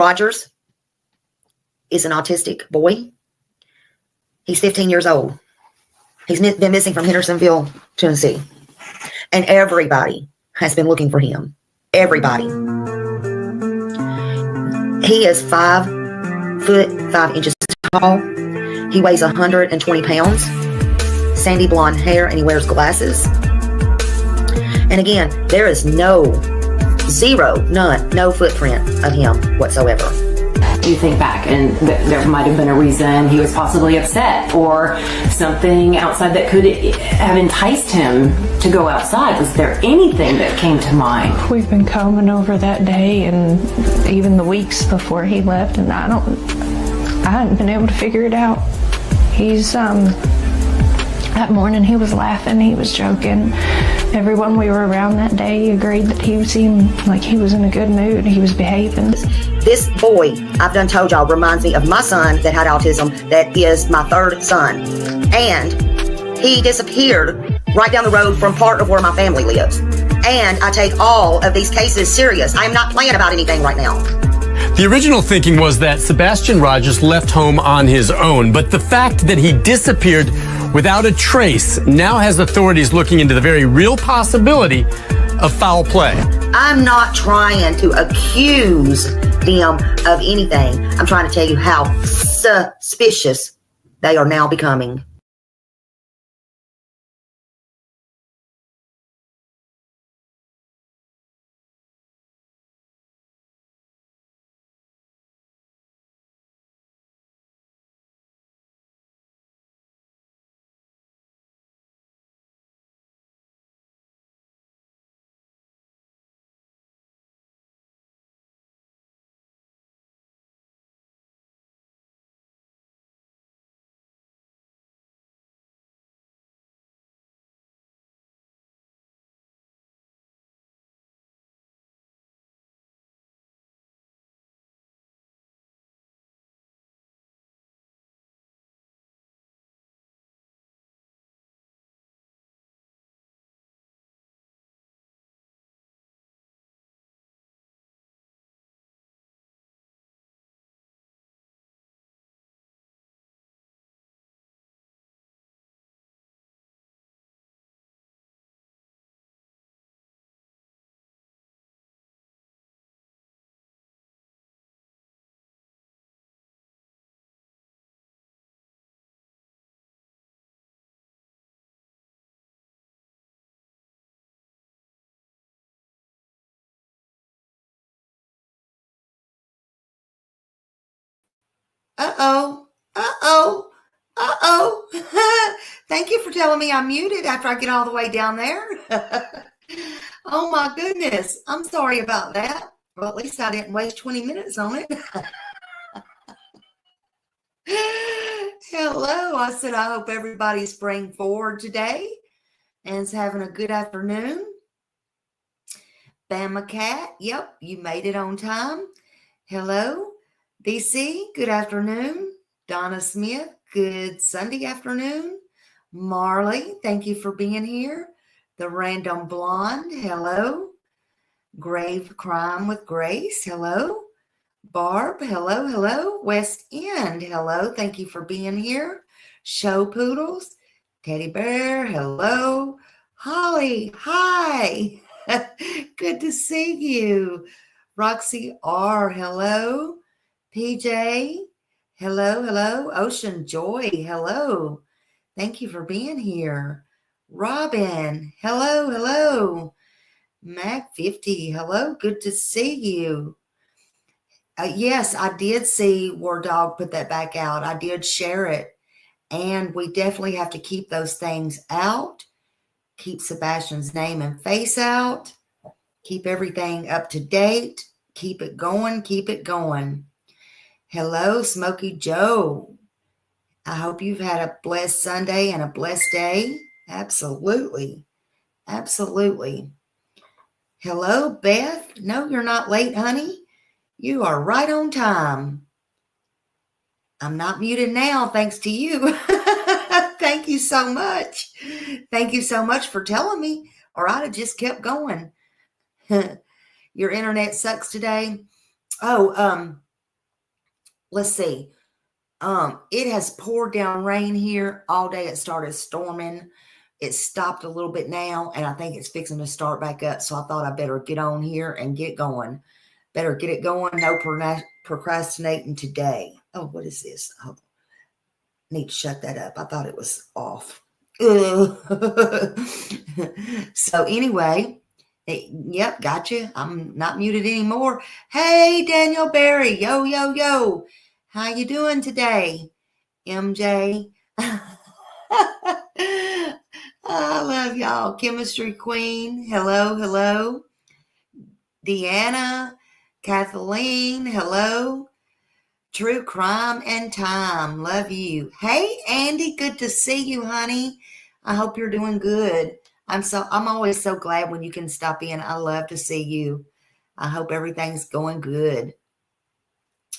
Rogers is an autistic boy. He's 15 years old. He's been missing from Hendersonville, Tennessee. And everybody has been looking for him. Everybody. He is 5 foot 5 inches tall. He weighs 120 pounds. Sandy blonde hair, and he wears glasses. And again, there is no footprint of him whatsoever. You think back, and there might have been a reason he was possibly upset or something outside that could have enticed him to go outside. Was there anything that came to mind? We've been combing over that day and even the weeks before he left, and I hadn't been able to figure it out. That morning he was laughing, he was joking. Everyone we were around that day agreed that he seemed like he was in a good mood. He was behaving. This boy, I've done told y'all, reminds me of my son that had autism, that is my third son. And he disappeared right down the road from part of where my family lives. And I take all of these cases serious. I am not playing about anything right now. The original thinking was that Sebastian Rogers left home on his own, but the fact that he disappeared without a trace now has authorities looking into the very real possibility of foul play. I'm not trying to accuse them of anything. I'm trying to tell you how suspicious they are now becoming. Thank you for telling me I'm muted after I get all the way down there. Oh my goodness. I'm sorry about that. Well, at least I didn't waste 20 minutes on it. Hello. I said I hope everybody's praying forward today and is having a good afternoon. Bama Cat, yep, you made it on time. Hello. DC, good afternoon. Donna Smith, good Sunday afternoon. Marley, thank you for being here. The Random Blonde, hello. Grave Crime with Grace, hello. Barb, hello, hello. West End, hello. Thank you for being here. Show Poodles, Teddy Bear, hello. Holly, hi. Good to see you. Roxy R, hello. PJ, hello, hello. Ocean Joy, hello. Thank you for being here. Robin, hello, hello. Mac 50, hello. Good to see you. Yes, I did see War Dog put that back out. I did share it. And we definitely have to keep those things out. Keep Sebastian's name and face out. Keep everything up to date. Keep it going. Keep it going. Hello, Smokey Joe. I hope you've had a blessed Sunday and a blessed day. Absolutely. Absolutely. Hello, Beth. No, you're not late, honey. You are right on time. I'm not muted now, thanks to you. Thank you so much. Thank you so much for telling me, or I'd have just kept going. Your internet sucks today. Oh, let's see. It has poured down rain here all day. It started storming. It stopped a little bit now, and I think it's fixing to start back up. So I thought I better get on here and get going. Better get it going. No procrastinating today. Oh, what is this? Oh, need to shut that up. I thought it was off. So anyway, yep, gotcha. I'm not muted anymore. Hey, Daniel Barry. Yo, yo, yo. How you doing today, MJ? I love y'all. Chemistry Queen. Hello, hello. Deanna, Kathleen. Hello. True Crime and Time. Love you. Hey, Andy. Good to see you, honey. I hope you're doing good. I'm always so glad when you can stop in. I love to see you. I hope everything's going good.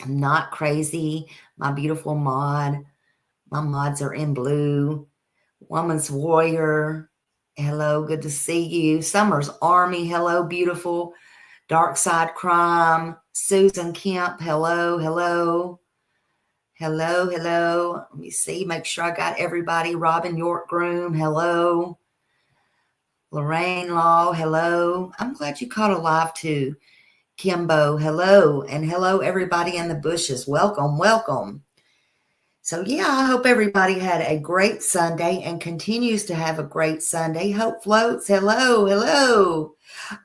I'm not crazy. My beautiful mod. My mods are in blue. Woman's Warrior. Hello, good to see you. Summer's Army. Hello, beautiful. Dark Side Crime. Susan Kemp. Hello, hello. Hello, hello. Let me see. Make sure I got everybody. Robin York Groom. Hello. Lorraine Law. Hello. I'm glad you caught alive too. Kimbo. Hello. And hello, everybody in the bushes. Welcome, welcome. So, yeah, I hope everybody had a great Sunday and continues to have a great Sunday. Hope Floats. Hello, hello.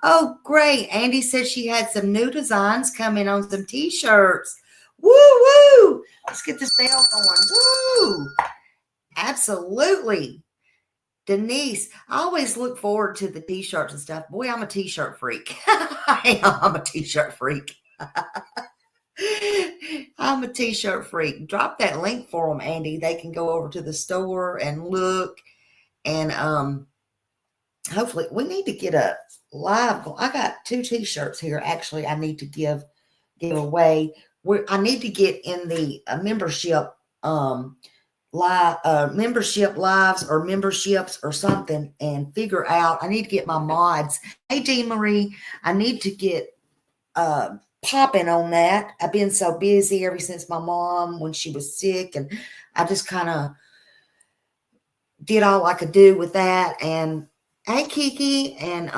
Oh, great. Andy said she had some new designs coming on some T-shirts. Woo, woo. Let's get the sale going. Woo. Absolutely. Denise, I always look forward to the T-shirts and stuff. Boy, I'm a T-shirt freak. I'm a T-shirt freak. I'm a T-shirt freak. Drop that link for them, Andy. They can go over to the store and look. And hopefully, we need to get a live. I got 2 T-shirts here. Actually, I need to give away. I need to get in the membership membership lives or memberships or something and figure out. I need to get my mods. Hey, Dee Marie, I need to get popping on that. I've been so busy ever since my mom when she was sick, and I just kind of did all I could do with that. And hey, Kiki, and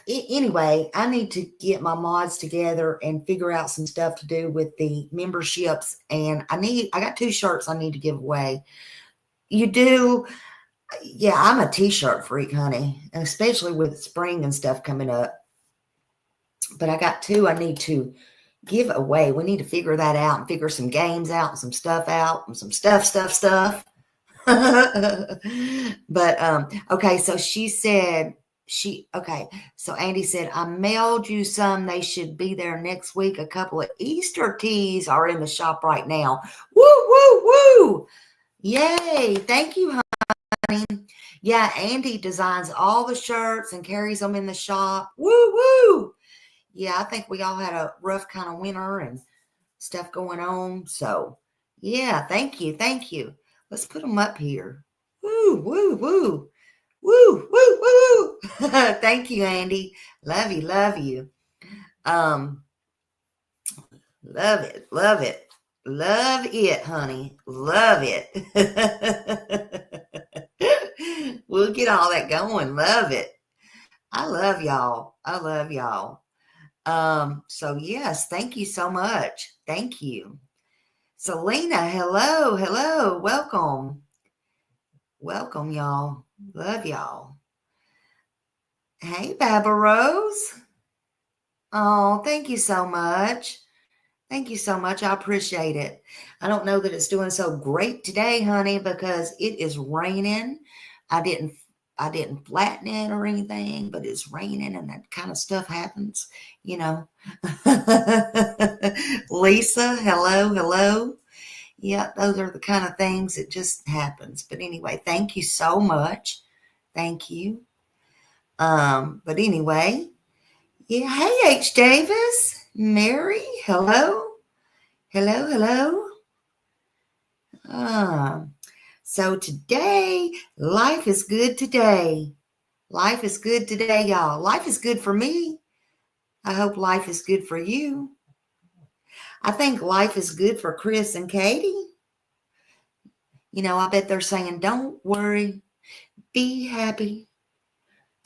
anyway, I need to get my mods together and figure out some stuff to do with the memberships. And I got 2 shirts I need to give away. You do? Yeah, I'm a T-shirt freak, honey, and especially with spring and stuff coming up. But I got 2 I need to give away. We need to figure that out and figure some games out and some stuff out and some stuff. But okay, so she said so Andy said, I mailed you some. They should be there next week. A couple of Easter tees are in the shop right now. Woo, woo, woo. Yay. Thank you, honey. Yeah, Andy designs all the shirts and carries them in the shop. Woo, woo. Yeah, I think we all had a rough kind of winter and stuff going on. So, yeah, thank you. Thank you. Let's put them up here. Woo, woo, woo. Woo, woo, woo. Thank you, Andy. Love you, love you. Love it, love it. Love it, honey. Love it. We'll get all that going. Love it. I love y'all. I love y'all. So yes, thank you so much. Thank you. Selena, hello, hello. Welcome. Welcome, y'all. Love y'all. Hey, Baba Rose. Oh, thank you so much. Thank you so much. I appreciate it. I don't know that it's doing so great today, honey, because it is raining. I didn't flatten it or anything, but it's raining and that kind of stuff happens, you know. Lisa, hello, hello. Yeah, those are the kind of things that just happens. But anyway, thank you so much. Thank you. But anyway, yeah. Hey, H. Davis, Mary, hello, hello, hello. So today, life is good today. Life is good today, y'all. Life is good for me. I hope life is good for you. I think life is good for Chris and Katie. I bet they're saying, don't worry, be happy.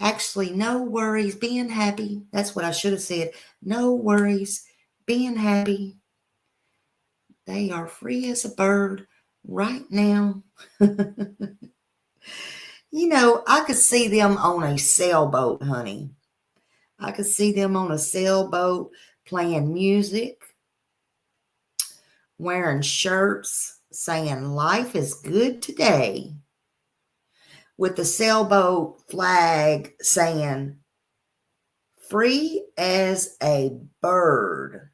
Actually, no worries, being happy. That's what I should have said. No worries, being happy. They are free as a bird right now. I could see them on a sailboat, honey. I could see them on a sailboat playing music, wearing shirts, saying life is good today, with the sailboat flag saying free as a bird,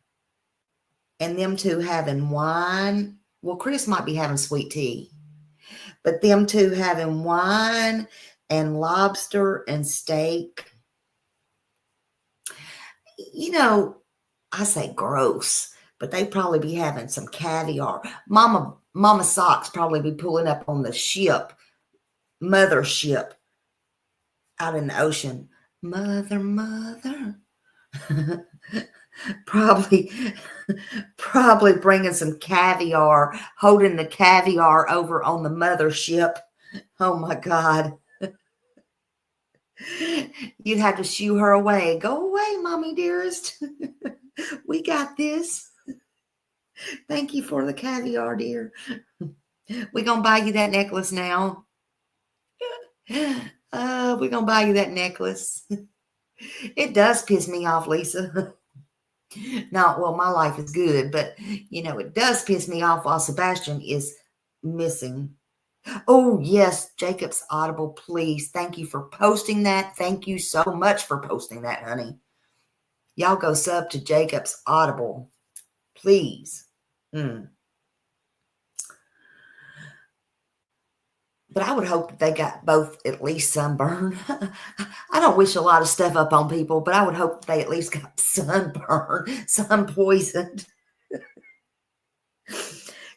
and them two having wine. Well, Chris might be having sweet tea, but them two having wine and lobster and steak. I say gross, but they probably be having some caviar. Mama Socks probably be pulling up on the mothership out in the ocean. Mother. probably bringing some caviar, holding the caviar over on the mothership. Oh my God. You'd have to shoo her away. Go away, mommy dearest. We got this. Thank you for the caviar, dear. We're going to buy you that necklace now. We're going to buy you that necklace. It does piss me off, Lisa. Well, my life is good, but, it does piss me off while Sebastian is missing. Oh, yes, Jacob's Audible, please. Thank you for posting that. Thank you so much for posting that, honey. Y'all go sub to Jacob's Audible, please. But I would hope that they got both at least sunburn. I don't wish a lot of stuff up on people, but I would hope that they at least got sunburn, sun poisoned.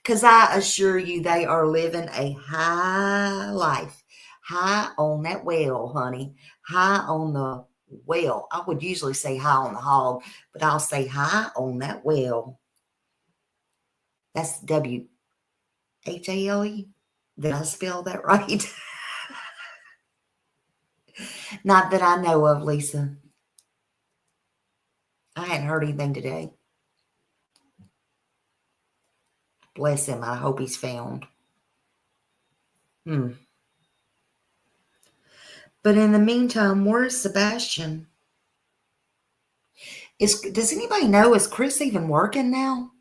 Because I assure you, they are living a high life. High on that whale, honey. High on the whale. I would usually say high on the hog, but I'll say high on that whale. That's WHALE. Did I spell that right? Not that I know of, Lisa. I hadn't heard anything today. Bless him. I hope he's found. But in the meantime, where's Sebastian? Does anybody know, is Chris even working now?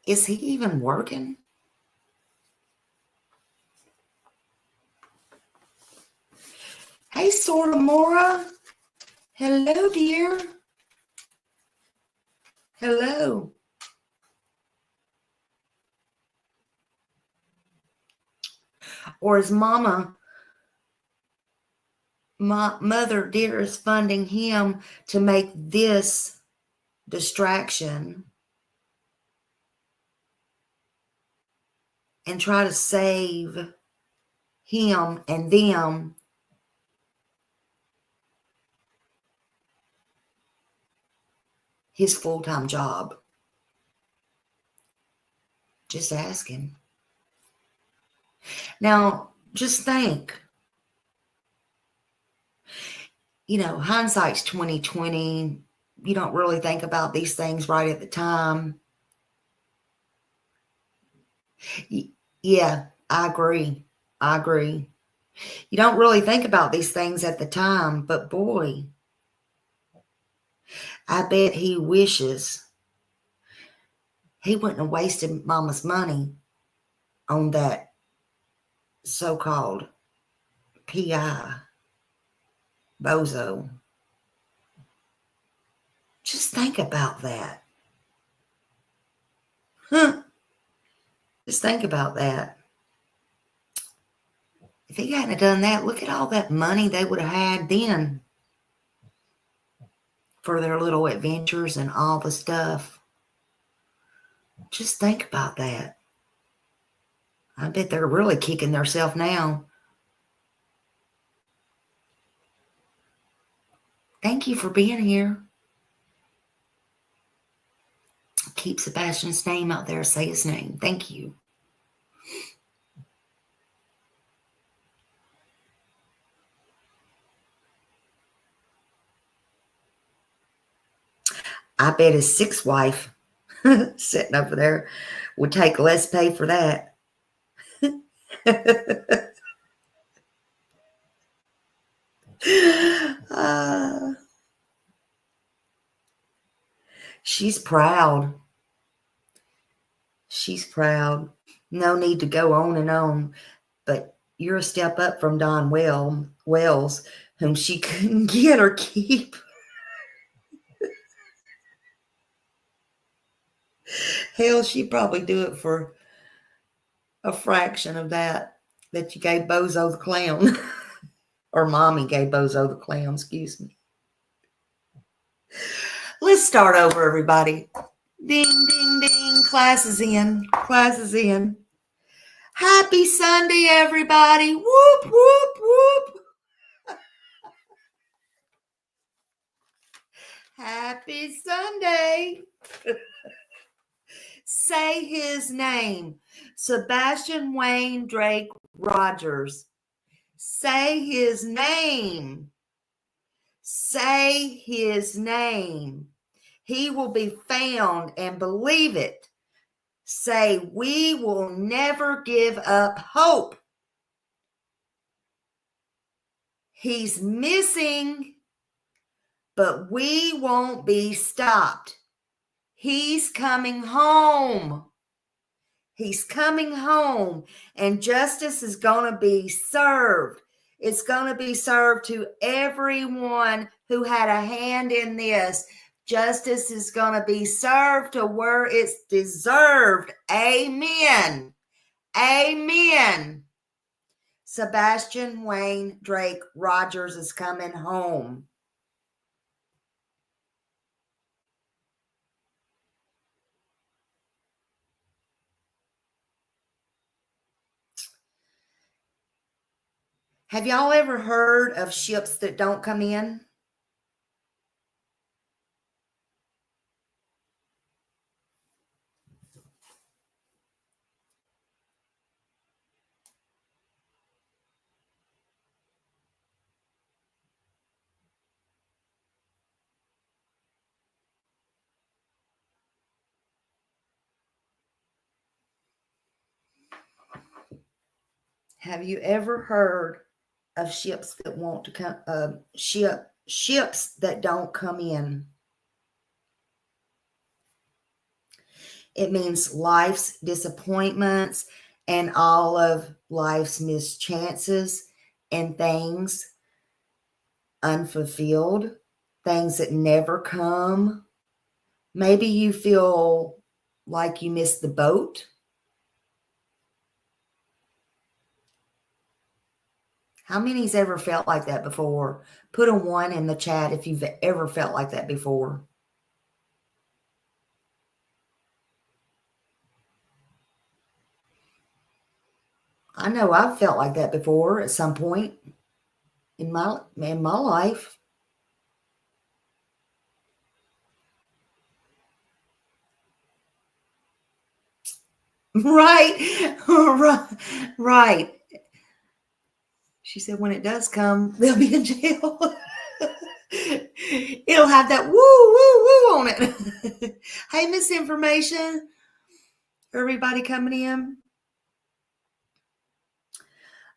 Is he even working? Hey, Sortamora. Hello, dear. Hello. Or is mother dearest funding him to make this distraction and try to save him and them his full-time job? Just asking. Now, just think. Hindsight's 2020. You don't really think about these things right at the time. Yeah, I agree. You don't really think about these things at the time, but boy, I bet he wishes he wouldn't have wasted mama's money on that so-called PI bozo. Just think about that. Just think about that. If he hadn't done that, look at all that money they would have had then for their little adventures and all the stuff. Just think about that. I bet they're really kicking themselves now. Thank you for being here. keep Sebastian's name out there. Say his name. Thank you. I bet his sixth wife sitting over there would take less pay for that. She's proud. She's proud. No need to go on and on, but you're a step up from Don Wells, whom she couldn't get or keep. Hell, she'd probably do it for a fraction of that you gave Bozo the Clown. Or Mommy gave Bozo the Clown, excuse me. Let's start over, everybody. Ding, ding, ding. Class is in. Class is in. Happy Sunday, everybody. Whoop, whoop, whoop. Happy Sunday. Say his name. Sebastian Wayne Drake Rogers. Say his name. Say his name. He will be found, and believe it. Say, we will never give up hope. He's missing, but we won't be stopped. He's coming home. He's coming home, and justice is going to be served. It's going to be served to everyone who had a hand in this. Justice is going to be served to where it's deserved. Amen. Amen. Sebastian Wayne Drake Rogers is coming home. Have y'all ever heard of ships that don't come in? Have you ever heard of ships that want to come, ships that don't come in? It means life's disappointments and all of life's mischances and things unfulfilled, things that never come. Maybe you feel like you missed the boat. How many's ever felt like that before? Put a 1 in the chat if you've ever felt like that before. I know I've felt like that before at some point in my life. Right. Right. She said when it does come, they'll be in jail. It'll have that woo, woo, woo on it. Hey, misinformation. Everybody coming in.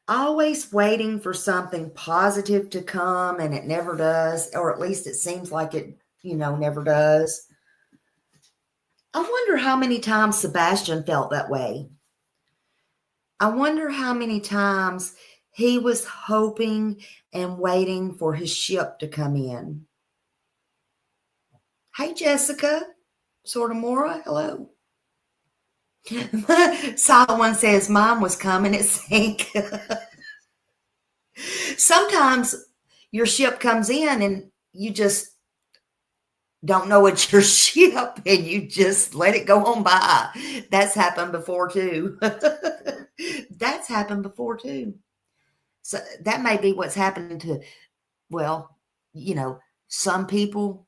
Always waiting for something positive to come, and it never does, or at least it seems like it, never does. I wonder how many times Sebastian felt that way. I wonder how many times he was hoping and waiting for his ship to come in. Hey, Jessica. Sortamora, hello. Solomon says mine was coming, it sank. Sometimes your ship comes in and you just don't know it's your ship and you just let it go on by. That's happened before too. That's happened before too. So that may be what's happening to, some people.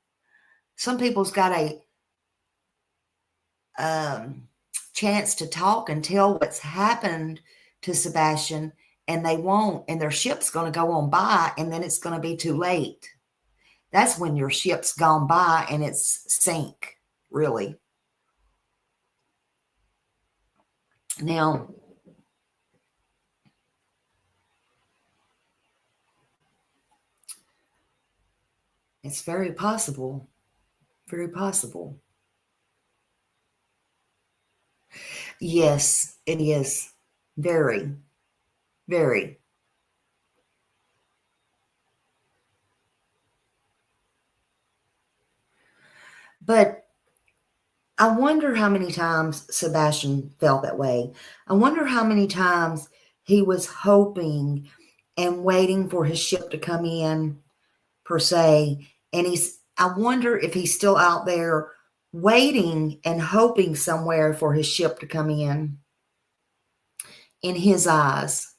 Some people's got chance to talk and tell what's happened to Sebastian, and they won't, and their ship's going to go on by, and then it's going to be too late. That's when your ship's gone by and it's sink, really. Now, it's very possible. Very possible. Yes, it is. Very, very. But I wonder how many times Sebastian felt that way. I wonder how many times he was hoping and waiting for his ship to come in, per se. And I wonder if he's still out there waiting and hoping somewhere for his ship to come in his eyes.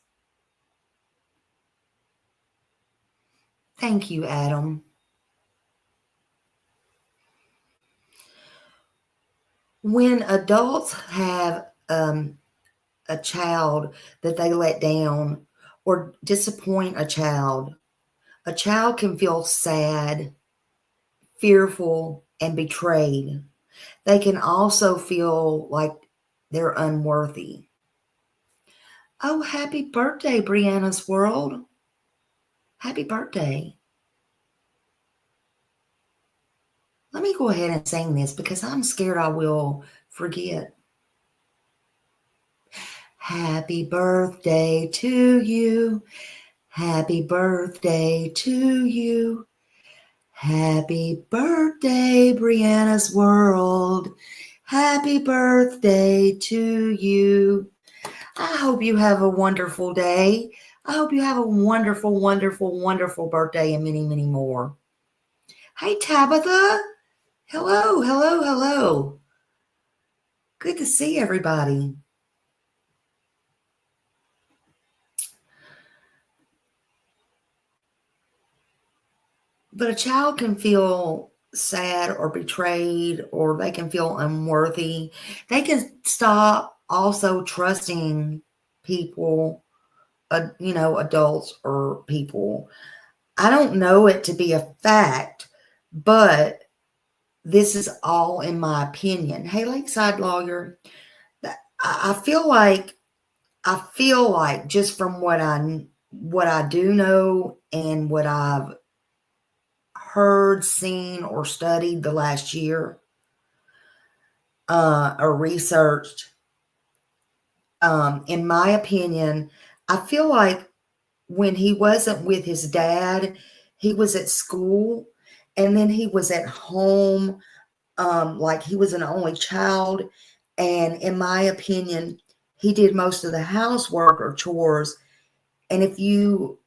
Thank you, Adam. When adults have a child that they let down or disappoint a child can feel sad, fearful, and betrayed. They can also feel like they're unworthy. Oh, happy birthday, Brianna's World. Happy birthday. Let me go ahead and sing this because I'm scared I will forget. Happy birthday to you. Happy birthday to you. Happy birthday, Brianna's World. Happy birthday to you. I hope you have a wonderful day. I hope you have a wonderful, wonderful, wonderful birthday and many, many more. Hey, Tabitha. Hello, hello, hello. Good to see everybody. But a child can feel sad or betrayed, or they can feel unworthy. They can stop also trusting people, adults or people. I don't know it to be a fact, but this is all in my opinion. Hey, Lakeside Lawyer, I feel like just from what I do know and what I've heard, seen, or studied the last year, or researched, in my opinion, I feel like when he wasn't with his dad, he was at school, and then he was at home, like he was an only child. And in my opinion, he did most of the housework or chores. And if you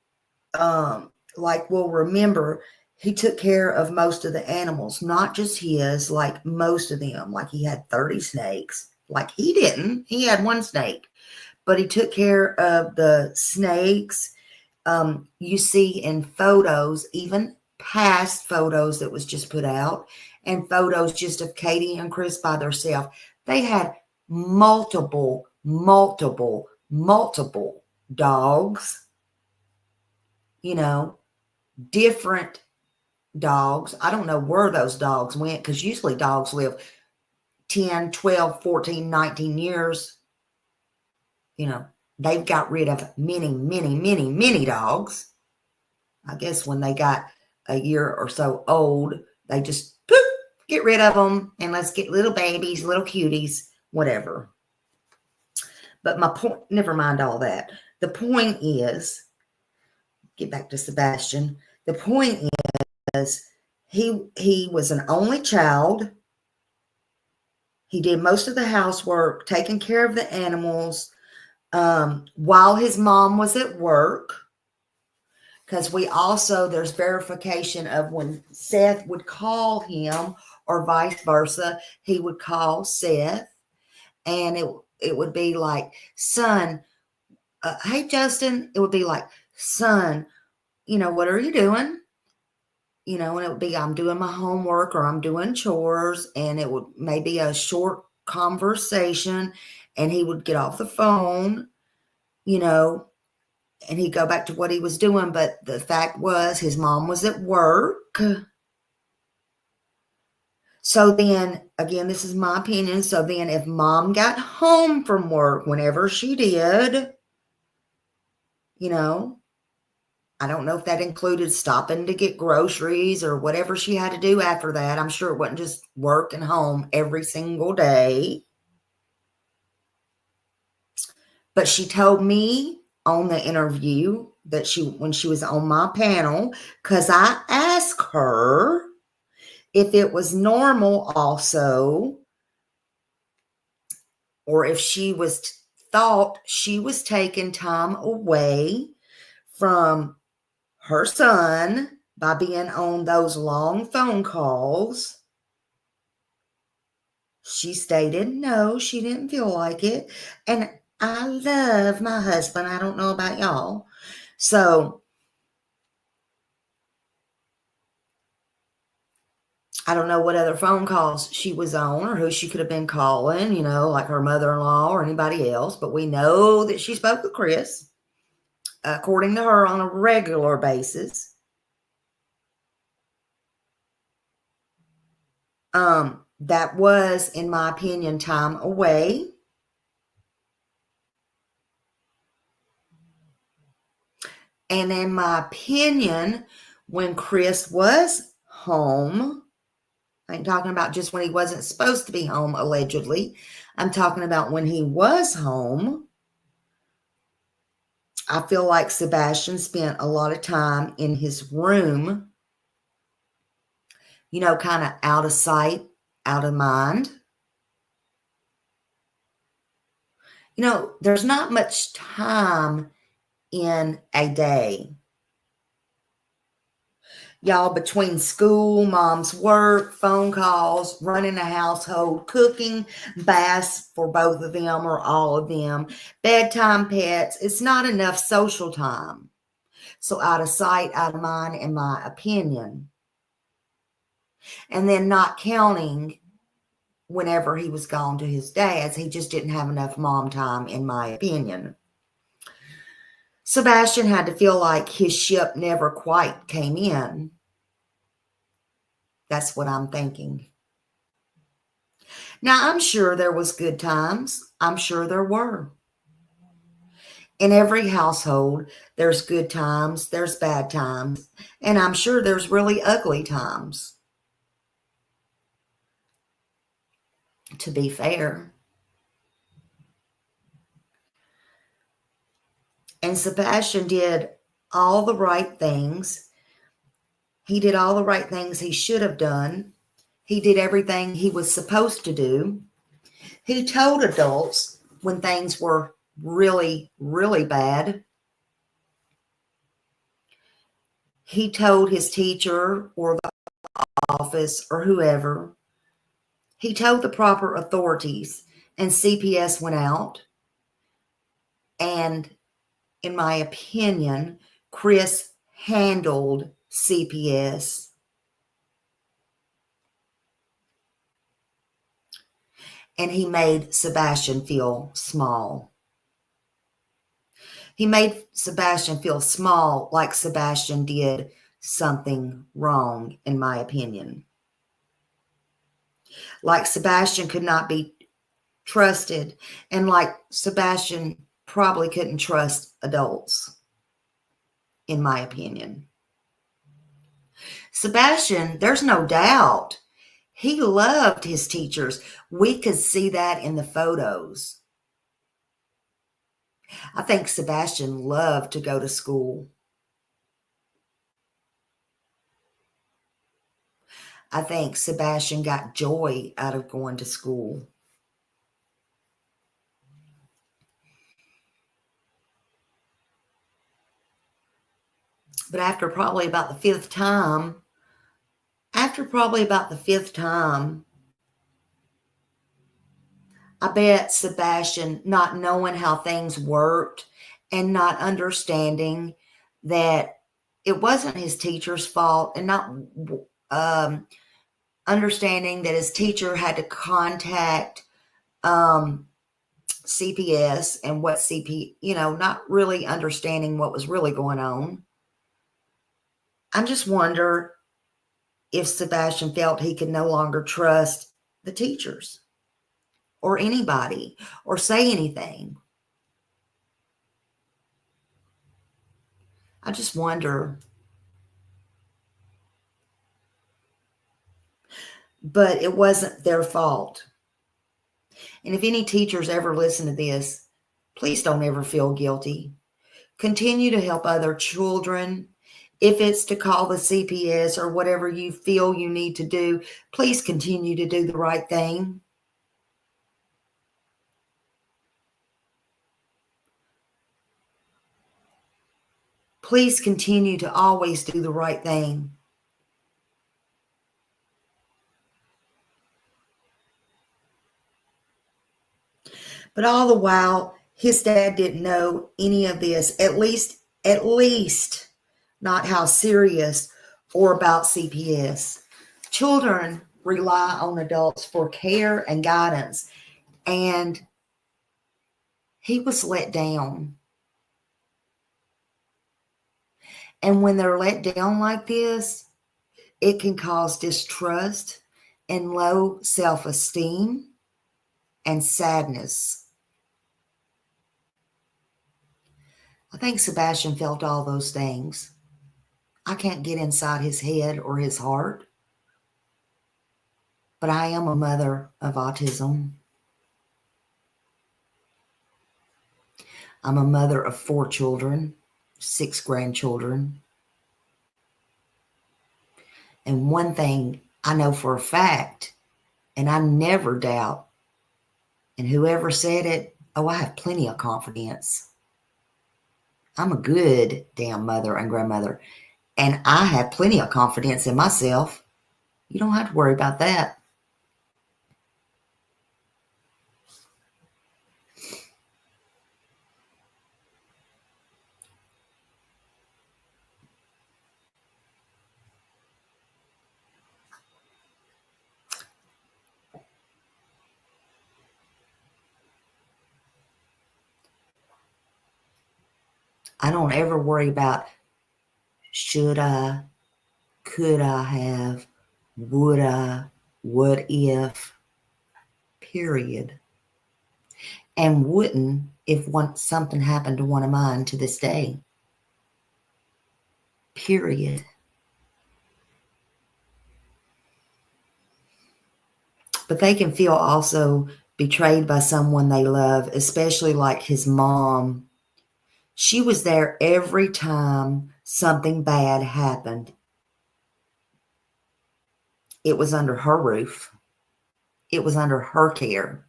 will remember, he took care of most of the animals, not just his, like most of them. Like he had 30 snakes. Like he didn't. He had one snake. But he took care of the snakes. You see in photos, even past photos that was just put out, and photos just of Katie and Chris by themselves, they had multiple dogs, different dogs. I don't know where those dogs went, because usually dogs live 10, 12, 14, 19 years. They've got rid of many dogs. I guess when they got a year or so old, they just get rid of them, and let's get little babies, little cuties, whatever. But my point, never mind all that. The point is, get back to Sebastian. The point is, he was an only child. He did most of the housework, taking care of the animals, while his mom was at work. Because there's verification of when Seth would call him, or vice versa, he would call Seth, and it would be like, son, hey, Justin. It would be like, son, what are you doing? And it would be, I'm doing my homework, or I'm doing chores, and it would maybe a short conversation, and he would get off the phone, you know, and he'd go back to what he was doing. But the fact was his mom was at work. So then, again, this is my opinion. So then if mom got home from work, whenever she did, you know, I don't know if that included stopping to get groceries or whatever she had to do after that. I'm sure it wasn't just work and home every single day. But she told me on the interview that when she was on my panel, because I asked her if it was normal also, or if she thought she was taking time away from her son by being on those long phone calls. She stated no, she didn't feel like it. And I love my husband. I don't know about y'all. So I don't know what other phone calls she was on or who she could have been calling, you know, like her mother-in-law or anybody else. But we know that she spoke with Chris, according to her, on a regular basis. That was, in my opinion, time away. And in my opinion, when Chris was home, I ain't talking about just when he wasn't supposed to be home, allegedly. I'm talking about when he was home. I feel like Sebastian spent a lot of time in his room, you know, kind of out of sight, out of mind. You know, there's not much time in a day. Y'all, between school, mom's work, phone calls, running a household, cooking, baths for both of them or all of them, bedtime, pets, it's not enough social time. So out of sight, out of mind, in my opinion. And then not counting whenever he was gone to his dad's, he just didn't have enough mom time, in my opinion. Sebastian had to feel like his ship never quite came in. That's what I'm thinking. Now, I'm sure there was good times. I'm sure there were. In every household, there's good times, there's bad times, and I'm sure there's really ugly times. To be fair. And Sebastian did all the right things. He did all the right things he should have done. He did everything he was supposed to do. He told adults when things were really, really bad. He told his teacher or the office or whoever. He told the proper authorities, and CPS went out. And in my opinion, Chris handled CPS. And he made Sebastian feel small. He made Sebastian feel small, like Sebastian did something wrong, in my opinion. Like Sebastian could not be trusted, and like Sebastian probably couldn't trust adults, in my opinion. Sebastian, there's no doubt, he loved his teachers. We could see that in the photos. I think Sebastian loved to go to school. I think Sebastian got joy out of going to school. But after probably about the fifth time, I bet Sebastian, not knowing how things worked and not understanding that it wasn't his teacher's fault, and not understanding that his teacher had to contact CPS and what not really understanding what was really going on. I just wonder if Sebastian felt he could no longer trust the teachers or anybody or say anything. I just wonder. But it wasn't their fault. And if any teachers ever listen to this, please don't ever feel guilty. Continue to help other children. If it's to call the CPS or whatever you feel you need to do, please continue to do the right thing. Please continue to always do the right thing. But all the while, his dad didn't know any of this, at least not how serious or about CPS. Children rely on adults for care and guidance, and he was let down. And when they're let down like this, it can cause distrust and low self-esteem and sadness. I think Sebastian felt all those things. I can't get inside his head or his heart, but I am a mother of autism. I'm a mother of 4 children, 6 grandchildren. And one thing I know for a fact, and I never doubt, and whoever said it, I have plenty of confidence. I'm a good damn mother and grandmother, and I have plenty of confidence in myself. You don't have to worry about that. I don't ever worry about should I, could I have, would I, what if, period. And wouldn't if something happened to one of mine to this day. Period. But they can feel also betrayed by someone they love, especially like his mom. She was there every time something bad happened. It was under her roof. It was under her care.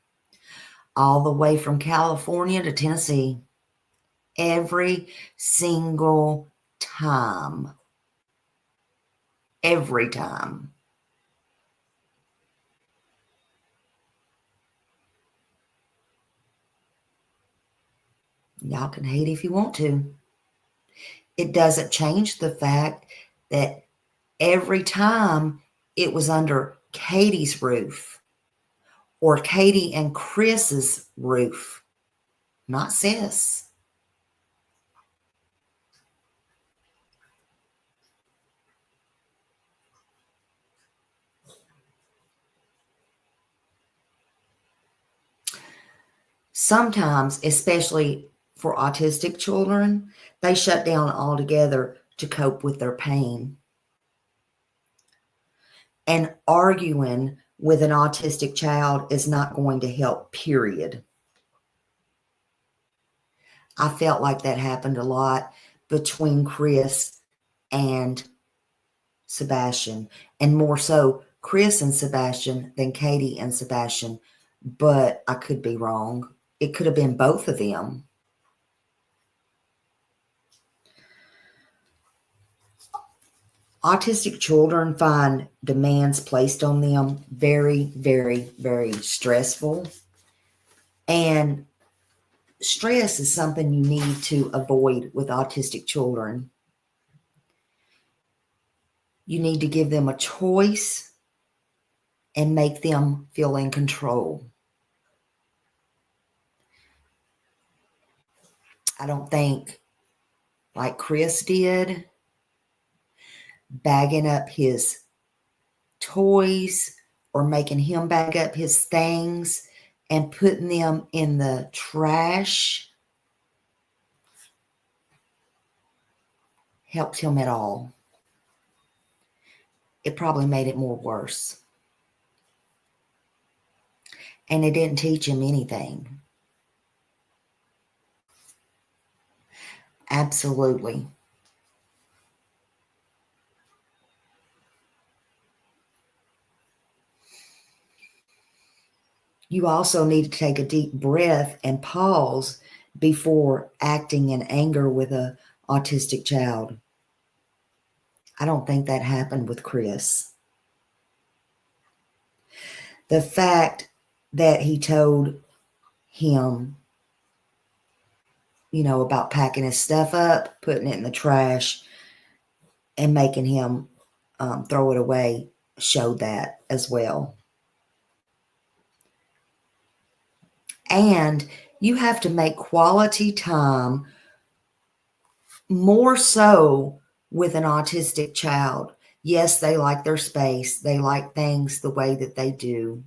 All the way from California to Tennessee. Every single time. Every time. Y'all can hate if you want to. It doesn't change the fact that every time it was under Katie's roof or Katie and Chris's roof, not Sis. Sometimes, especially for autistic children, they shut down altogether to cope with their pain. And arguing with an autistic child is not going to help, period. I felt like that happened a lot between Chris and Sebastian, and more so Chris and Sebastian than Katie and Sebastian, but I could be wrong. It could have been both of them. Autistic children find demands placed on them very, very, very stressful. And stress is something you need to avoid with autistic children. You need to give them a choice and make them feel in control. I don't think, like Chris did, bagging up his toys or making him bag up his things and putting them in the trash helped him at all. It probably made it more worse. And it didn't teach him anything. Absolutely. You also need to take a deep breath and pause before acting in anger with an autistic child. I don't think that happened with Chris. The fact that he told him, about packing his stuff up, putting it in the trash, and making him throw it away showed that as well. And you have to make quality time more so with an autistic child. Yes, they like their space. They like things the way that they do.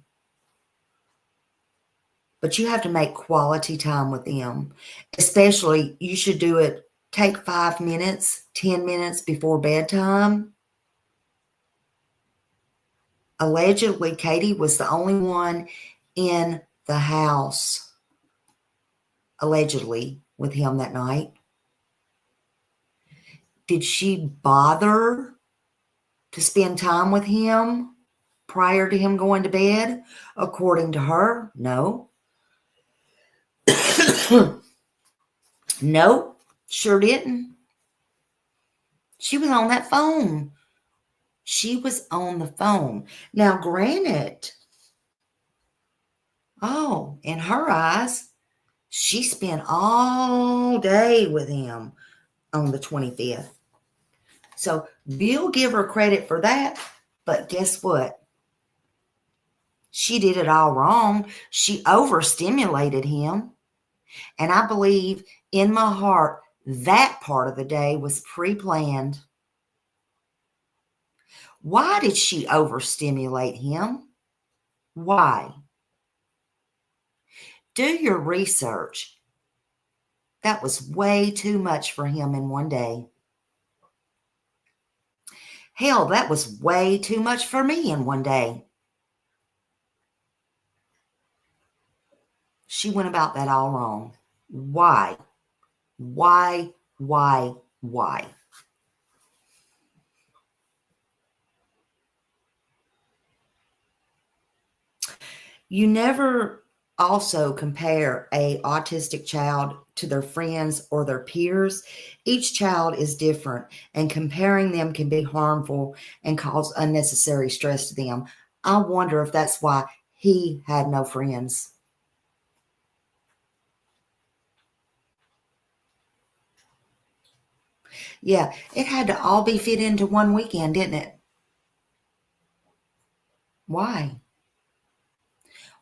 But you have to make quality time with them. Especially, you should do it, take 5 minutes, 10 minutes before bedtime. Allegedly, Katie was the only one in the house, allegedly, with him that night. Did she bother to spend time with him prior to him going to bed? According to her, no. Nope, sure didn't. She was on that phone. She was on the phone. Now, granted, in her eyes, she spent all day with him on the 25th. So we'll give her credit for that. But guess what? She did it all wrong. She overstimulated him. And I believe in my heart that part of the day was pre-planned. Why did she overstimulate him? Why? Do your research. That was way too much for him in one day. Hell, that was way too much for me in one day. She went about that all wrong. Why? Why? You never also compare a autistic child to their friends or their peers. Each child is different, and comparing them can be harmful and cause unnecessary stress to them. I wonder if that's why he had no friends. Yeah, it had to all be fit into one weekend, didn't it? Why?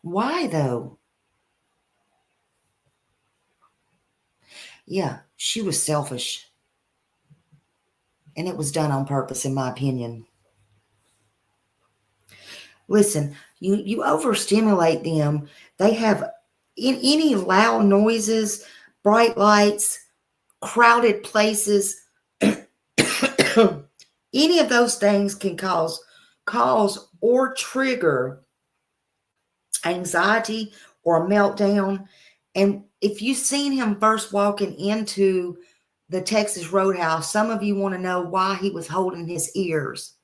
Why, though? Yeah, she was selfish. And it was done on purpose, in my opinion. Listen, you overstimulate them. They have any loud noises, bright lights, crowded places. Any of those things can cause or trigger anxiety or a meltdown. And if you've seen him first walking into the Texas Roadhouse, some of you want to know why he was holding his ears.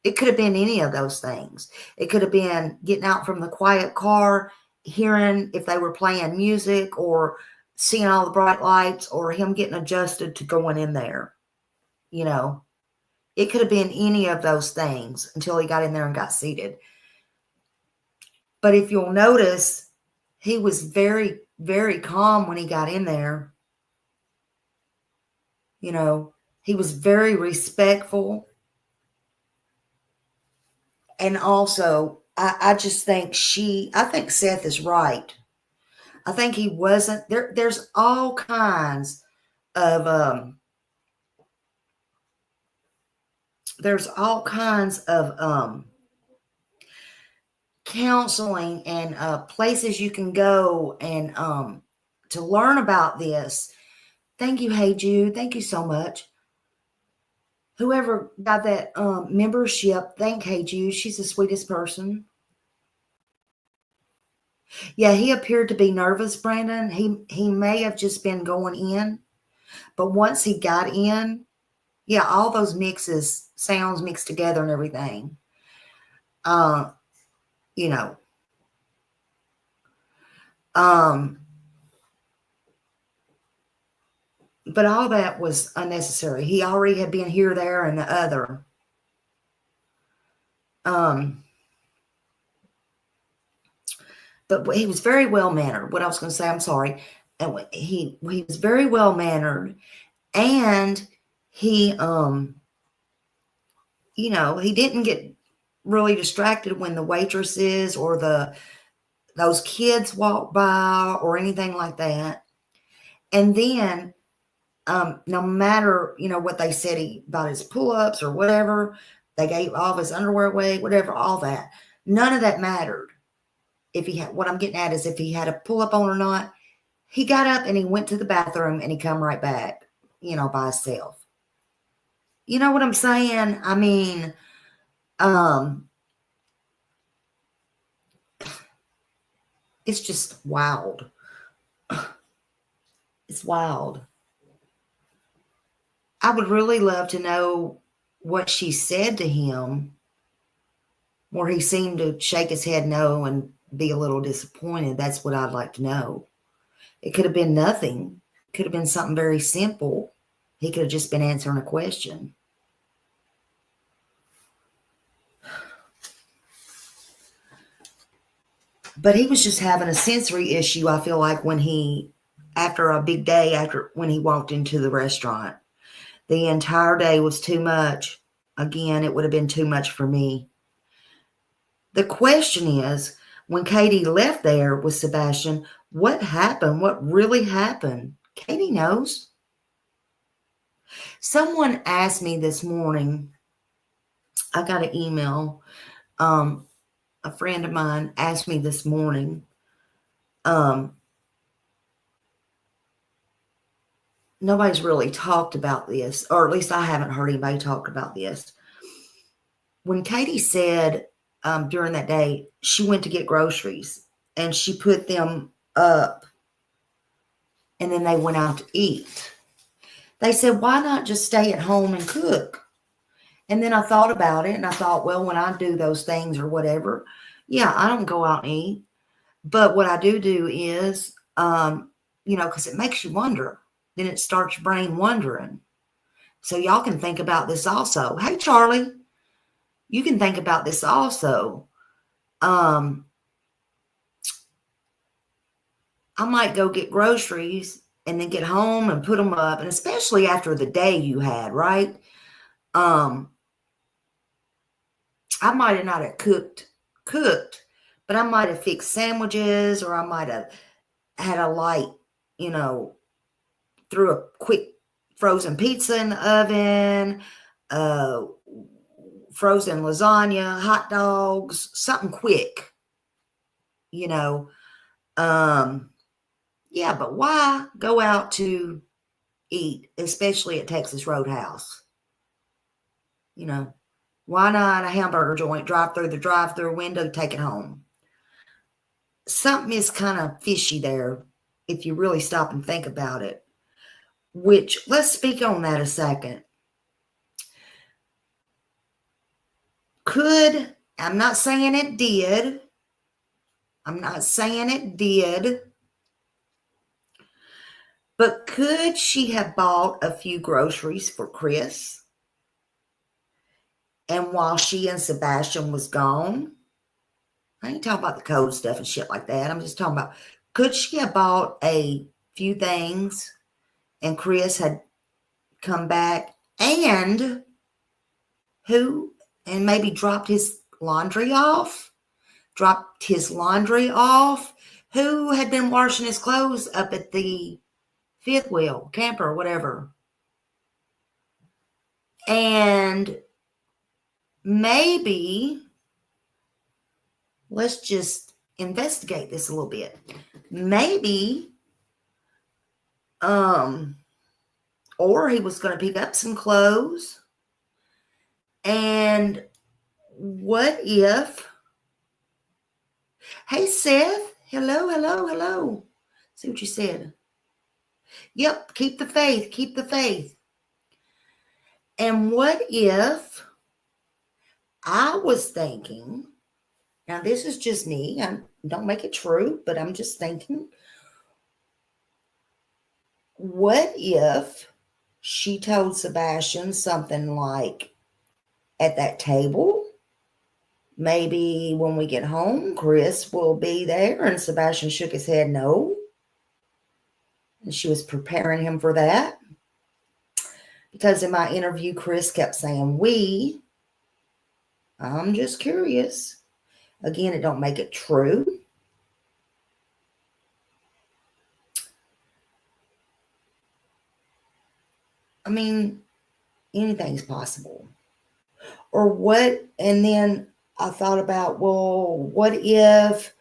It could have been any of those things. It could have been getting out from the quiet car, hearing if they were playing music, or seeing all the bright lights, or him getting adjusted to going in there. It could have been any of those things until he got in there and got seated. But if you'll notice, he was very, very calm when he got in there. He was very respectful. And also, I just think I think Seth is right. I think he wasn't there. There's all kinds of counseling and places you can go and to learn about this. Thank you, Hey Jude. Thank you so much. Whoever got that membership, thank Hey Jude. She's the sweetest person. Yeah, he appeared to be nervous, Brandon. He may have just been going in, but once he got in, yeah, all those sounds mixed together and everything. You know, but all that was unnecessary. He already had been here, there, and the other. But he was very well mannered. What I was going to say, I'm sorry. And he was very well mannered, and he he didn't get really distracted when the waitresses or those kids walked by or anything like that. And then no matter what they said about his pull-ups or whatever, they gave all of his underwear away, whatever, all that, none of that mattered. What I'm getting at is if he had a pull-up on or not, he got up and he went to the bathroom and he come right back, by himself. You know what I'm saying? I mean, it's just wild. It's wild. I would really love to know what she said to him, where he seemed to shake his head no and be a little disappointed. That's what I'd like to know. It could have been nothing. It could have been something very simple. He could have just been answering a question. But he was just having a sensory issue, I feel like, after a big day, when he walked into the restaurant. The entire day was too much. Again, it would have been too much for me. The question is, when Katie left there with Sebastian, what happened? What really happened? Katie knows. Someone asked me this morning, I got an email. A friend of mine asked me this morning, nobody's really talked about this, or at least I haven't heard anybody talk about this. When Katie said during that day, she went to get groceries and she put them up and then they went out to eat. They said, why not just stay at home and cook? And then I thought about it and I thought, well, when I do those things or whatever, yeah, I don't go out and eat. But what I do is, because it makes you wonder. Then it starts your brain wondering. So y'all can think about this also. Hey, Charlie, you can think about this also. I might go get groceries and then get home and put them up. And especially after the day you had, right? I might have not have cooked, but I might have fixed sandwiches, or I might have had a light, threw a quick frozen pizza in the oven, frozen lasagna, hot dogs, something quick, yeah, but why go out to eat, especially at Texas Roadhouse? Why not a hamburger joint, drive through the drive-through window, take it home? Something is kind of fishy there if you really stop and think about it. Which, let's speak on that a second. I'm not saying it did. But could she have bought a few groceries for Chris? And while she and Sebastian was gone, I ain't talking about the code stuff and shit like that. I'm just talking about, could she have bought a few things and Chris had come back and maybe dropped his laundry off? who had been washing his clothes up at the fifth wheel, camper, whatever. And maybe let's just investigate this a little bit. Maybe, or he was going to pick up some clothes. And what if, hey, Seth, hello. See what you said. Yep, keep the faith. And what if I was thinking, now this is just me, don't make it true, but I'm just thinking, what if she told Sebastian something like, at that table, maybe when we get home, Chris will be there? And Sebastian shook his head no. And she was preparing him for that. Because in my interview, Chris kept saying, we. I'm just curious. Again, it don't make it true. I mean, anything's possible. Or what, and then I thought about, well, what if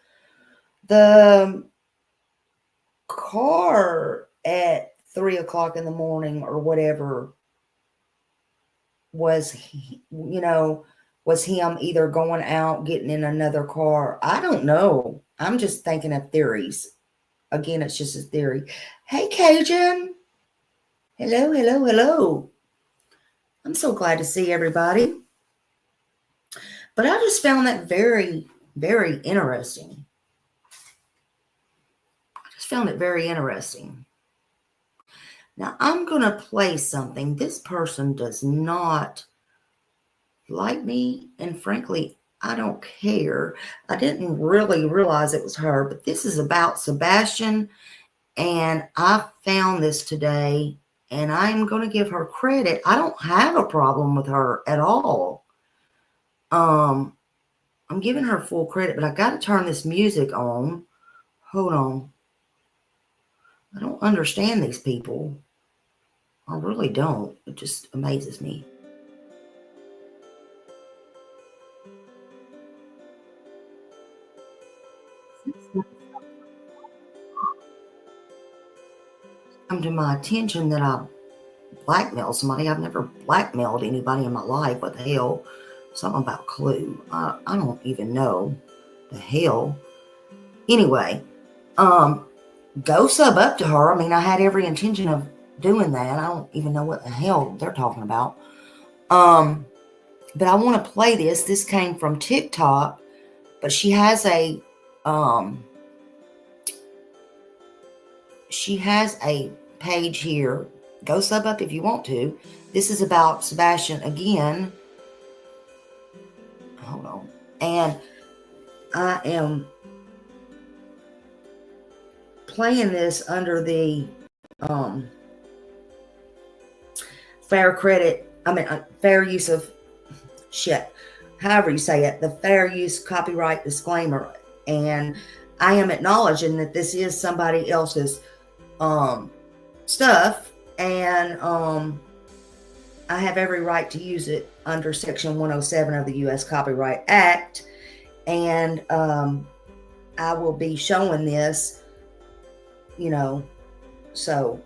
the car at 3 o'clock in the morning or whatever was, was him either going out, getting in another car? I don't know. I'm just thinking of theories. Again, it's just a theory. Hey, Cajun. Hello. I'm so glad to see everybody. But I just found that very, very interesting. Now, I'm going to play something. This person does not like me, and frankly, I don't care. I didn't really realize it was her, but this is about Sebastian, and I found this today, and I'm going to give her credit. I don't have a problem with her at all. I'm giving her full credit, but I got to turn this music on. Hold on. I don't understand these people. I really don't. It just amazes me. Come to my attention that I blackmailed somebody. I've never blackmailed anybody in my life. What the hell? Something about Clue. I don't even know the hell. Anyway, go sub up to her. I mean, I had every intention of doing that. I don't even know what the hell they're talking about. But I want to play this. This came from TikTok, but she has a page here. Go sub up if you want to. This is about Sebastian again. Hold on. And I am playing this under the fair use of however you say it, the fair use copyright disclaimer. And I am acknowledging that this is somebody else's stuff, and I have every right to use it under Section 107 of the U.S. Copyright Act. And I will be showing this, so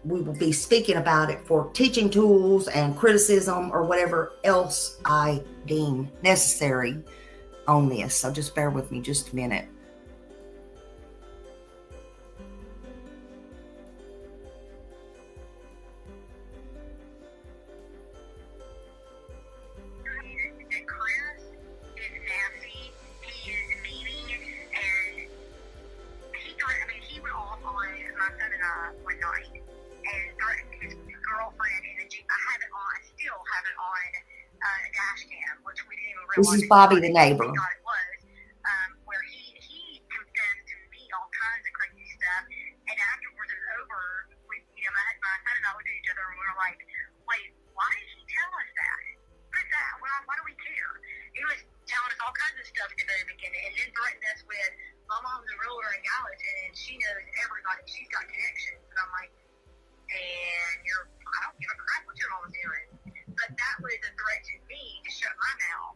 we will be speaking about it for teaching tools and criticism or whatever else I deem necessary on this. So just bear with me just a minute. This is Bobby the neighbor. Where he confessed to me all kinds of crazy stuff, and afterwards it was over. My son and I looked at each other and we were like, "Wait, why did he tell us that? What is that? Why do we care?" He was telling us all kinds of stuff at the very beginning, and then threatened us with, "My mom's a real and she knows everybody. She's got connections. And I'm like, and I don't give a crap what your mom's doing. But that was a threat to me to shut my mouth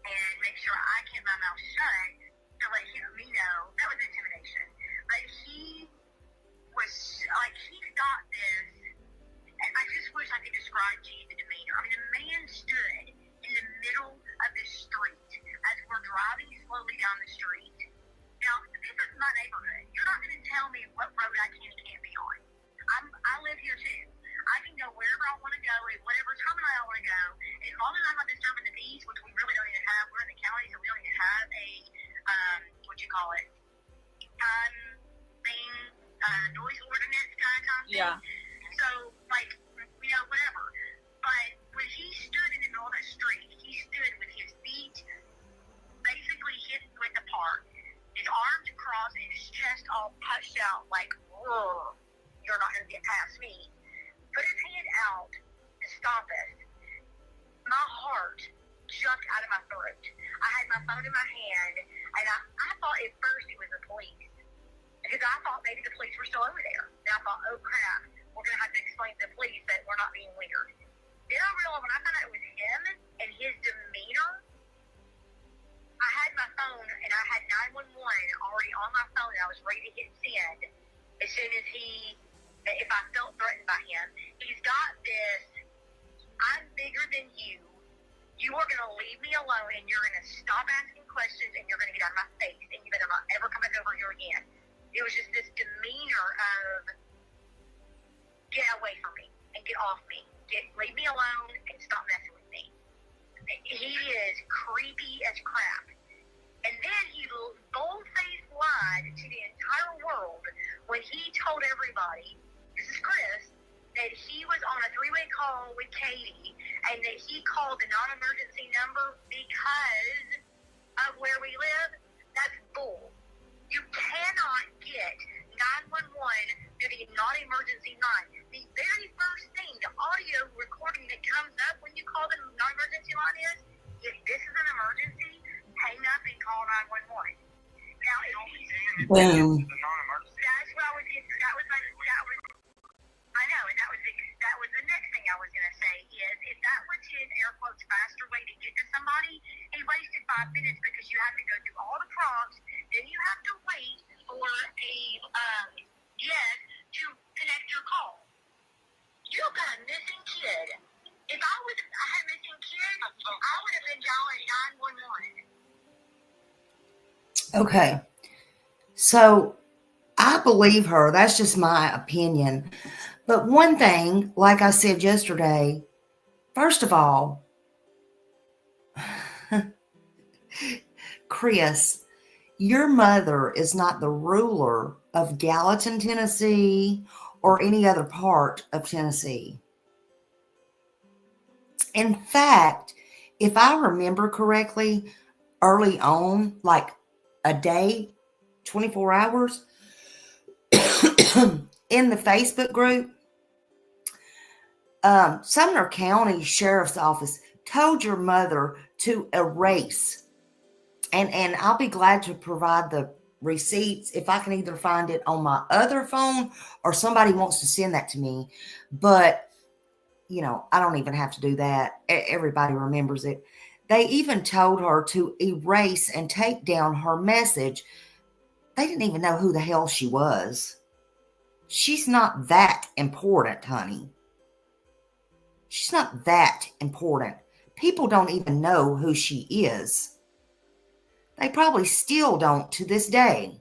and make sure I kept my mouth shut to let me know. That was intimidation. But he was, like, he's got this, and I just wish I could describe to you the demeanor. I mean, the man stood in the middle of the street as we're driving slowly down the street. Now, this is my neighborhood. You're not going to tell me what road I can and can't be on. I live here too. I can go wherever I want to go at whatever time I want to go. As long as I'm not disturbing the peace, which we really don't even have. We're in the county, so we don't even have a, noise ordinance kind of thing. Yeah. So, like, whatever. But when he stood in the middle of the street, he stood with his feet basically hip width apart, his arms crossed, and his chest all puffed out like, whoa, you're not going to get past me. Put his hand out to stop us. My heart jumped out of my throat. I had my phone in my hand, and I thought at first it was the police. Because I thought maybe the police were still over there. And I thought, oh crap, we're going to have to explain to the police that we're not being weird. Then I realized when I found out it was him and his demeanor, I had my phone and I had 911 already on my phone and I was ready to hit send as soon as if I felt threatened by him. He's got this, I'm bigger than you. You are going to leave me alone and you're going to stop asking questions and you're going to get out of my face and you better not ever come back over here again. It was just this demeanor of get away from me and get off me. Leave me alone and stop messing with me. He is creepy as crap. And then he bold-faced lied to the entire world when he told everybody, this is Chris, that he was on a three-way call with Katie and that he called the non-emergency number because of where we live. That's bull. You cannot get 911 through the non-emergency line. The very first thing, the audio recording that comes up when you call the non-emergency line is, if this is an emergency, hang up and call 911. Now, Boom. That's what I was getting. I know, and that was the next thing I was going to say is, if that was his air quotes faster way to get to somebody, he wasted 5 minutes because you have to go through all the prompts, then you have to wait for a yes to connect your call. You've got a missing kid. If I had a missing kid, I would have been dialing 911. Okay. So I believe her. That's just my opinion. But one thing, like I said yesterday, first of all, Chris, your mother is not the ruler of Gallatin, Tennessee, or any other part of Tennessee. In fact, if I remember correctly, early on, like a day, 24 hours, in the Facebook group, Sumner County Sheriff's Office told your mother to erase, and I'll be glad to provide the receipts if I can either find it on my other phone or somebody wants to send that to me. But, I don't even have to do that. Everybody remembers it. They even told her to erase and take down her message. They didn't even know who the hell she was. She's not that important, honey. She's not that important. People don't even know who she is. They probably still don't to this day.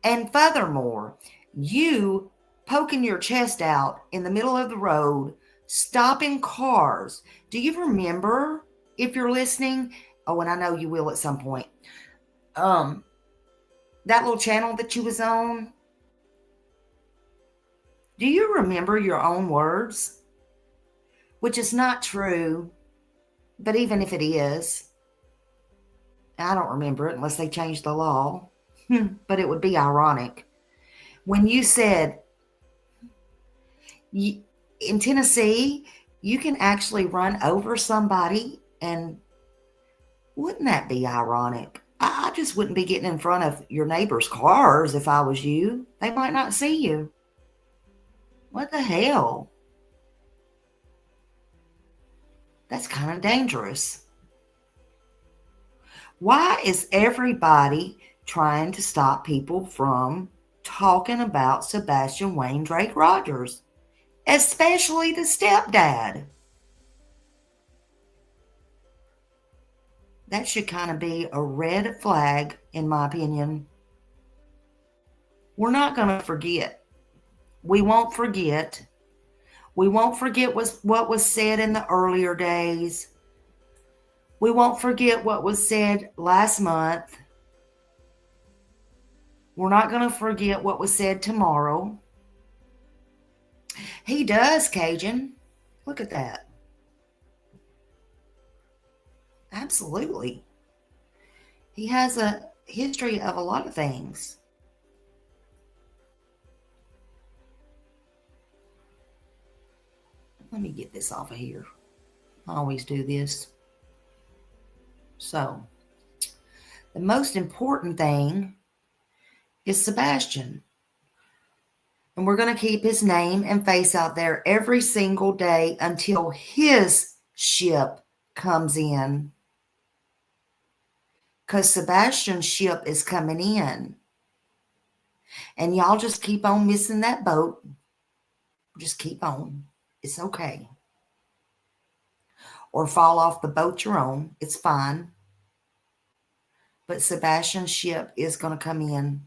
And furthermore, you poking your chest out in the middle of the road, stopping cars. Do you remember, if you're listening? Oh, and I know you will at some point. That little channel that you was on. Do you remember your own words? Which is not true, but even if it is, I don't remember it unless they changed the law, but it would be ironic. When you said, in Tennessee, you can actually run over somebody, and wouldn't that be ironic? I just wouldn't be getting in front of your neighbor's cars if I was you. They might not see you. What the hell? That's kind of dangerous. Why is everybody trying to stop people from talking about Sebastian Wayne Drake Rogers, especially the stepdad? That should kind of be a red flag, in my opinion. We're not going to forget. We won't forget. We won't forget what was said in the earlier days. We won't forget what was said last month. We're not going to forget what was said tomorrow. He does, Cajun. Look at that. Absolutely. He has a history of a lot of things. Let me get this off of here. I always do this. So, the most important thing is Sebastian. And we're going to keep his name and face out there every single day until his ship comes in. Because Sebastian's ship is coming in. And y'all just keep on missing that boat. Just keep on. It's okay. Or fall off the boat you're on. It's fine. But Sebastian's ship is going to come in.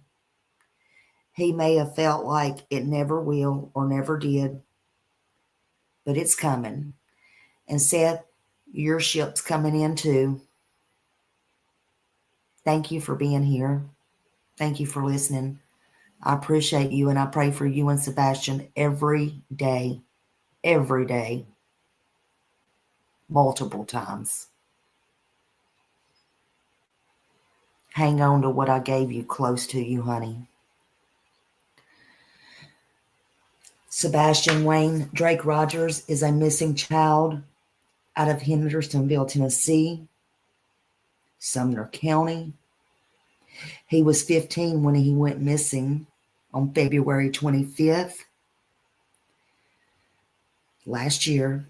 He may have felt like it never will or never did. But it's coming. And Seth, your ship's coming in too. Thank you for being here. Thank you for listening. I appreciate you, and I pray for you and Sebastian every day. Every day. Multiple times. Hang on to what I gave you close to you, honey. Sebastian Wayne Drake Rogers is a missing child out of Hendersonville, Tennessee, Sumner County. He was 15 when he went missing on February 25th last year.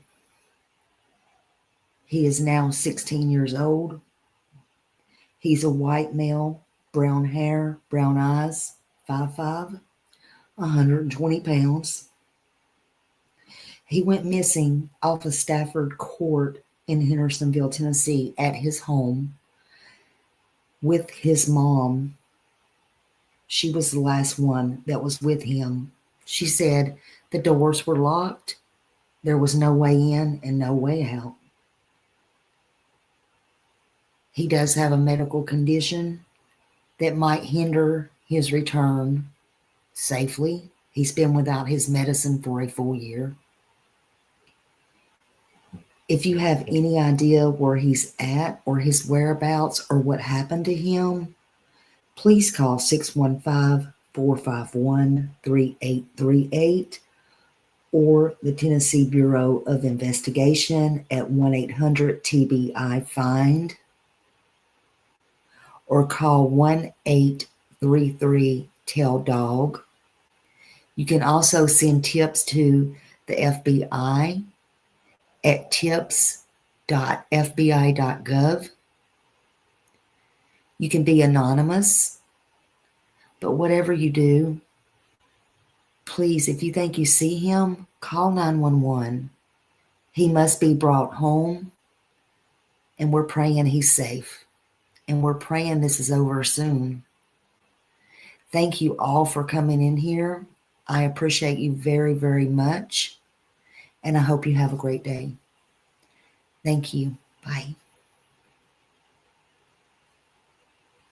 He is now 16 years old. He's a white male, brown hair, brown eyes, 5'5", 120 pounds. He went missing off of Stafford Court in Hendersonville, Tennessee at his home with his mom. She was the last one that was with him. She said the doors were locked. There was no way in and no way out. He does have a medical condition that might hinder his return safely. He's been without his medicine for a full year. If you have any idea where he's at or his whereabouts or what happened to him, please call 615-451-3838 or the Tennessee Bureau of Investigation at 1-800-TBI-FIND or call 1-833-TELL-DOG. You can also send tips to the FBI at tips.fbi.gov. You can be anonymous, but whatever you do, please, if you think you see him, call 911. He must be brought home, and we're praying he's safe, and we're praying this is over soon. Thank you all for coming in here. I appreciate you very, very much. And I hope you have a great day. Thank you. Bye.